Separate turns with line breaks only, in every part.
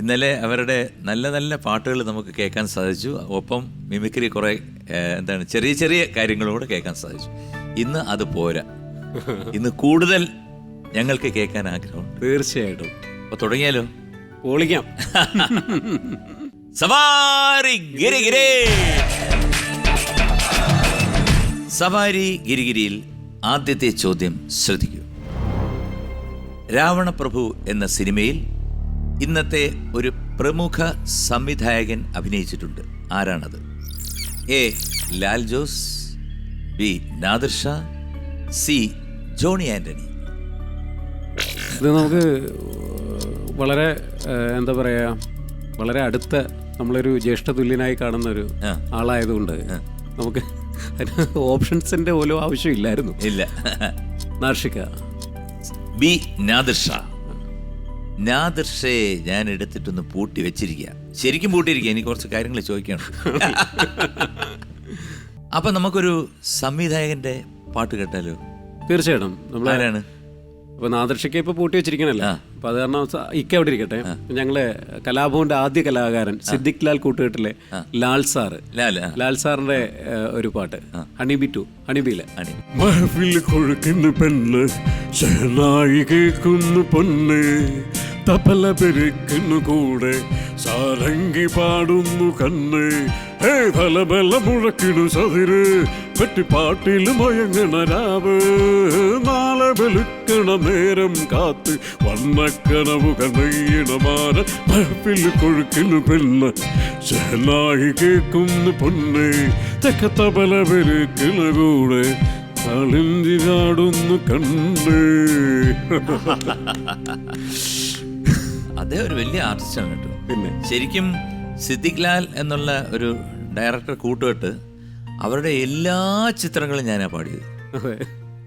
ഇന്നലെ അവരുടെ നല്ല നല്ല പാട്ടുകൾ നമുക്ക് കേൾക്കാൻ സാധിച്ചു. ഒപ്പം മിമിക്രി കുറേ ചെറിയ ചെറിയ കാര്യങ്ങളോട് കേൾക്കാൻ സാധിച്ചു. ഇന്ന് അത് പോരാ, ഇന്ന് കൂടുതൽ ഞങ്ങൾക്ക് കേൾക്കാൻ ആഗ്രഹമുണ്ട്.
തീർച്ചയായിട്ടും.
അപ്പൊ തുടങ്ങിയാലോ?
പൊളിക്കാം.
സവാരി ഗിരിഗിരി. സവാരി ഗിരിഗിരിയിൽ ആദ്യത്തെ ചോദ്യം ശ്രദ്ധിക്കൂ. രാവണപ്രഭു എന്ന സിനിമയിൽ ഇന്നത്തെ ഒരു പ്രമുഖ സംവിധായകൻ അഭിനയിച്ചിട്ടുണ്ട്. ആരാണത്? A Lal Jose, B Nadir Shah, C Johny Antony.
ഇത് നമുക്ക് വളരെ എന്താ പറയുക, വളരെ അടുത്ത നമ്മളൊരു ജ്യേഷ്ഠ തുല്യനായി കാണുന്ന ഒരു ആളായതുകൊണ്ട് നമുക്ക് ഓപ്ഷൻസിന്റെ പോലും ആവശ്യമില്ലായിരുന്നു.
ഇല്ല.
നാർഷിക.
B Nadir Shah. നാദിർ ഷയെ ഞാൻ എടുത്തിട്ടൊന്ന് പൂട്ടി വെച്ചിരിക്കുക. ശരിക്കും പൂട്ടിയിരിക്കുക. എനിക്ക് കുറച്ച് കാര്യങ്ങൾ ചോദിക്കണം. അപ്പൊ നമുക്കൊരു സംവിധായകന്റെ പാട്ട് കേട്ടാലോ?
തീർച്ചയായിട്ടും. നമ്മൾ
ആരാണ്?
അപ്പൊ നാദർഷയ്ക്ക് ഇപ്പൊ പൂട്ടി വെച്ചിരിക്കണല്ലോ. അപ്പൊ അത് കാരണം ഇക്ക അവിടെ ഇരിക്കട്ടെ. ഞങ്ങള് കലാഭവന്റെ ആദ്യ കലാകാരൻ സിദ്ദിഖ് ലാൽ കൂട്ടുകെട്ടിലെ ലാൽ സാറിന്റെ ഒരു പാട്ട് ഹണിബി 2 ഹണിബിയിലെ
മഹഫിൽ കൊഴുക്കുന്ന പെണ്ണ് ഷഹനായി കേൾക്കുന്നു പൊന്ന് തപ്പല പെരുക്കുന്നു കൂടെ സാരംഗി പാടുന്നു കണ്ണ് ഫലബല മുഴക്കിടു സതിര് പറ്റിപ്പാട്ടിൽ മയങ്ങണ രാവ് നാളെ വെളുക്കണ നേരം കാത്ത് വണ്ണക്കനവുകൾ നെയ്യണമാന മഹഫിൽ കൊഴുക്കുന്നു പെണ്ണ് ഷഹനായി കേൾക്കുന്നു പൊന്ന് തെക്ക തപ്പല പെരുക്കുന്ന കൂടെ ാടുന്നു കണ്ണ്.
അതേ ഒരു വലിയ ആർട്ടിസ്റ്റാണ് കേട്ടോ.
പിന്നെ
ശരിക്കും സിദ്ദിഖ് ലാൽ എന്നുള്ള ഒരു ഡയറക്ടർ കൂട്ടുകെട്ട് അവരുടെ എല്ലാ ചിത്രങ്ങളും ഞാനാ പാടിയത്.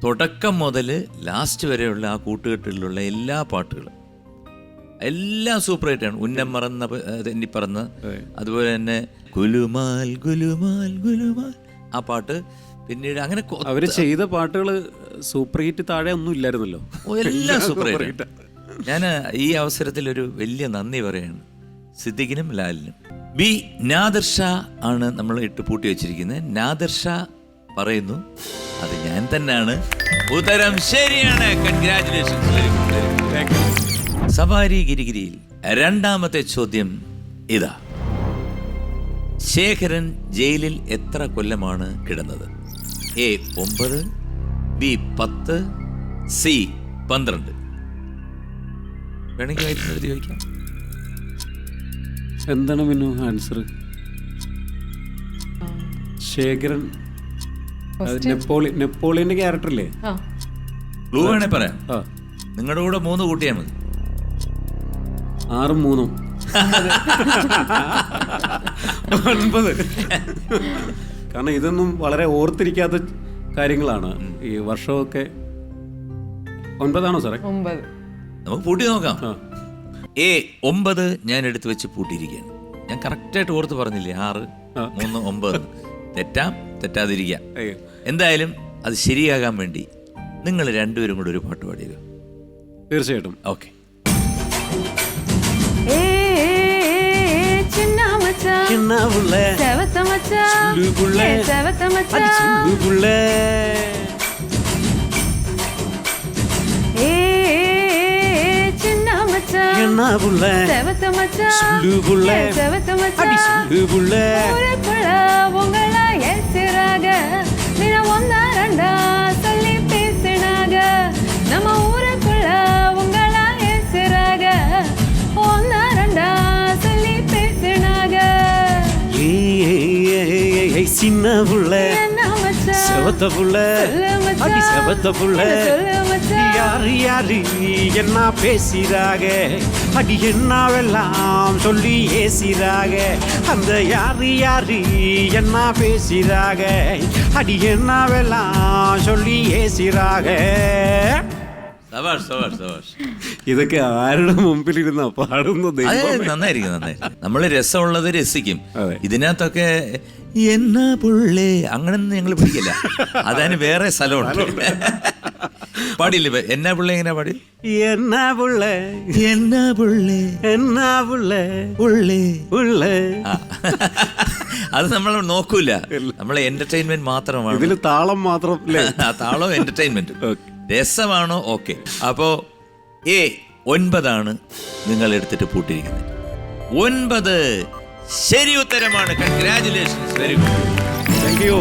തുടക്കം മുതൽ ലാസ്റ്റ് വരെയുള്ള ആ കൂട്ടുകെട്ടിലുള്ള എല്ലാ പാട്ടുകളും എല്ലാം സൂപ്പർ ഹിറ്റാണ്. ഉന്നം മറന്ന തെന്നിപ്പറന്ന്, അതുപോലെ തന്നെ ഗുലുമാൽ ഗുലുമാൽ ഗുലുമാൽ ആ പാട്ട്. പിന്നീട് അങ്ങനെ
അവര് ചെയ്ത പാട്ടുകൾ സൂപ്പർ ഹിറ്റ് താഴെ ഒന്നും ഇല്ലായിരുന്നല്ലോ.
എല്ലാം സൂപ്പർ ഹിറ്റ്. ഞാൻ ഈ അവസരത്തിൽ ഒരു വലിയ നന്ദി പറയാണ് സിദ്ദിഖിനും ലാലിനും. ബി നാദിർ ഷാ ആണ് നമ്മൾ ഇട്ട് പൂട്ടി വെച്ചിരിക്കുന്നത്. നാദിർ ഷാ പറയുന്നു അത് ഞാൻ തന്നെയാണ്. ഉത്തരം ശരിയാണ്. കൺഗ്രാറ്റുലേഷൻസ്. സവാരി ഗിരിഗിരിയിൽ രണ്ടാമത്തെ ചോദ്യം ഇതാ. ശേഖരൻ ജയിലിൽ എത്ര കൊല്ലമാണ് കിടന്നത്? A 9, B 10, C 12. വേണമെങ്കിൽ എഴുതി ചോദിക്കാം.
എന്താണ് മിന്നു ആൻസർ? ശേഖരൻ നെപ്പോളിയന്റെ ക്യാരക്ടർ അല്ലേ?
ക്ലൂ വേണേ പറയാം. നിങ്ങളുടെ കൂടെ 3 കൂട്ടിയാൽ മതി.
6 3 9. കാരണം ഇതൊന്നും വളരെ ഓർത്തിരിക്കാത്ത കാര്യങ്ങളാണ്. ഈ വർഷമൊക്കെ 9 സാറേ?
9.
നമുക്ക് പൂട്ടി നോക്കാം. എ 9 ഞാൻ എടുത്തു വെച്ച് പൂട്ടിയിരിക്കുകയാണ്. ഞാൻ കറക്റ്റായിട്ട് ഓർത്ത് പറഞ്ഞില്ലേ 6 3 9. തെറ്റാതിരിക്കാം. എന്തായാലും അത് ശരിയാകാൻ വേണ്ടി നിങ്ങൾ രണ്ടുപേരും കൂടെ ഒരു പാട്ട് പാടിയത്.
തീർച്ചയായിട്ടും.
ഓക്കെ.
சின்ன புள்ள செவத்த புள்ள அடி செவத்த புள்ள யாரு யாரு என்ன பேசிறாக அடி என்னவெல்லாம் சொல்லி ஏசிறாக அந்த யாரு யாரு என்ன பேசிறாக அடி என்னவெல்லாம் சொல்லி ஏசிறாக.
ഇതൊക്കെ ആരുടെ മുമ്പിലിരുന്ന പാടുന്നത്?
നന്നായിരിക്കും. നമ്മള് രസമുള്ളത് രസിക്കും. ഇതിനകത്തൊക്കെ എന്നാ പുള്ളേ അങ്ങനൊന്നും ഞങ്ങൾ പിടിക്കില്ല. അതിന് വേറെ സ്ഥലമുണ്ട്. പാടിയില്ലേ എന്നാ പിള്ള എങ്ങനെ പാടി?
എന്നാ പുള്ള
എന്നാ പിള്ളേ
എന്നാ പുള്ള
ഉള്ളേ
ഉള്ള.
അത് നമ്മൾ നോക്കൂല, നമ്മളെ എന്റർടൈൻമെന്റ് മാത്രമാണ്.
ഇതില് താളം മാത്രം അല്ലേ?
താളോ എന്റർടൈൻമെന്റ് രസമാണോ? ഓക്കെ. അപ്പോ 9 നിങ്ങൾ എടുത്തിട്ട് പൂട്ടിയിരിക്കുന്നത്. 9 ശരി ഉത്തരമാണ്. Congratulations, very good.
Thank you.